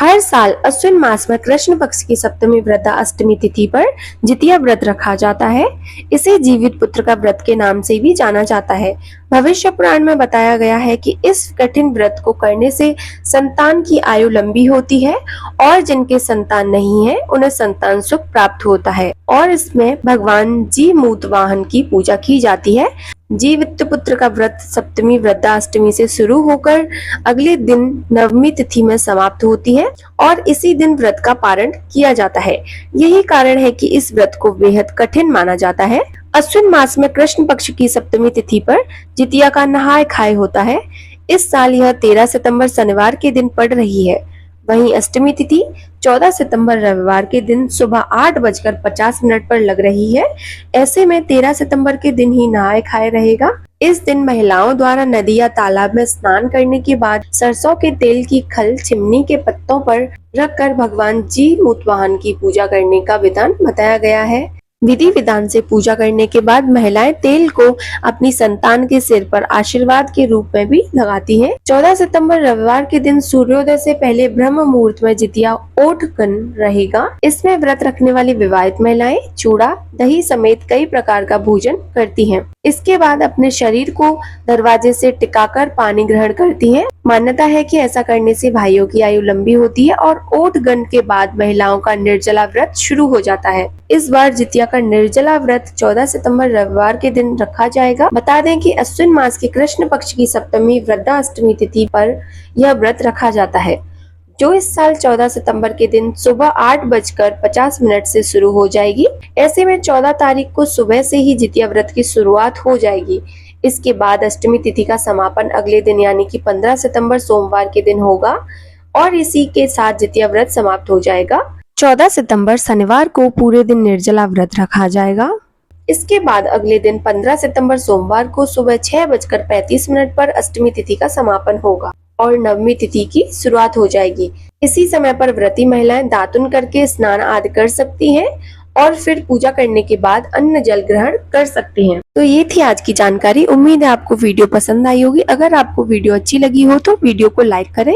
हर साल अश्विन मास में कृष्ण पक्ष की सप्तमी व्रता अष्टमी तिथि पर जितिया व्रत रखा जाता है। इसे जीवित पुत्र का व्रत के नाम से भी जाना जाता है। भविष्य पुराण में बताया गया है कि इस कठिन व्रत को करने से संतान की आयु लंबी होती है और जिनके संतान नहीं है उन्हें संतान सुख प्राप्त होता है। और इसमें भगवान जी मूत वाहन की पूजा की जाती है। जीवित पुत्र का व्रत सप्तमी वृद्धाष्टमी से शुरू होकर अगले दिन नवमी तिथि में समाप्त होती है और इसी दिन व्रत का पारण किया जाता है। यही कारण है कि इस व्रत को बेहद कठिन माना जाता है। अश्विन मास में कृष्ण पक्ष की सप्तमी तिथि पर जितिया का नहाय खाए होता है। इस साल यह 13 सितंबर शनिवार के दिन पड़ रही है। वहीं अष्टमी तिथि 14 सितंबर रविवार के दिन सुबह 8:50 पर लग रही है। ऐसे में 13 सितंबर के दिन ही नहाए खाए रहेगा। इस दिन महिलाओं द्वारा नदी या तालाब में स्नान करने के बाद सरसों के तेल की खल चिमनी के पत्तों पर रखकर भगवान जी मूतवाहन की पूजा करने का विधान बताया गया है। विधि विधान से पूजा करने के बाद महिलाएं तेल को अपनी संतान के सिर पर आशीर्वाद के रूप में भी लगाती हैं। 14 सितंबर रविवार के दिन सूर्योदय से पहले ब्रह्म मुहूर्त में जितिया ओठगन रहेगा। इसमें व्रत रखने वाली विवाहित महिलाएं चूड़ा दही समेत कई प्रकार का भोजन करती हैं। इसके बाद अपने शरीर को दरवाजे से टिकाकर पानी ग्रहण करती हैं। मान्यता है कि ऐसा करने से भाइयों की आयु लंबी होती है और ओठगन के बाद महिलाओं का निर्जला व्रत शुरू हो जाता है। इस बार जितिया का निर्जला व्रत 14 सितंबर रविवार के दिन रखा जाएगा। बता दें कि अश्विन मास के कृष्ण पक्ष की सप्तमी वृद्धाष्टमी तिथि पर यह व्रत रखा जाता है, जो इस साल 14 सितंबर के दिन सुबह 8:50 से शुरू हो जाएगी। ऐसे में 14 तारीख को सुबह से ही जितिया व्रत की शुरुआत हो जाएगी। इसके बाद अष्टमी तिथि का समापन अगले दिन यानी कि 15 सितंबर सोमवार के दिन होगा और इसी के साथ जितिया व्रत समाप्त हो जाएगा। 14 सितंबर शनिवार को पूरे दिन निर्जला व्रत रखा जाएगा। इसके बाद अगले दिन 15 सितंबर सोमवार को सुबह 6:35 पर अष्टमी तिथि का समापन होगा और नवमी तिथि की शुरुआत हो जाएगी। इसी समय पर व्रती महिलाएं दातुन करके स्नान आदि कर सकती हैं और फिर पूजा करने के बाद अन्न जल ग्रहण कर सकती हैं। तो ये थी आज की जानकारी। उम्मीद है आपको वीडियो पसंद आई होगी। अगर आपको वीडियो अच्छी लगी हो तो वीडियो को लाइक करें।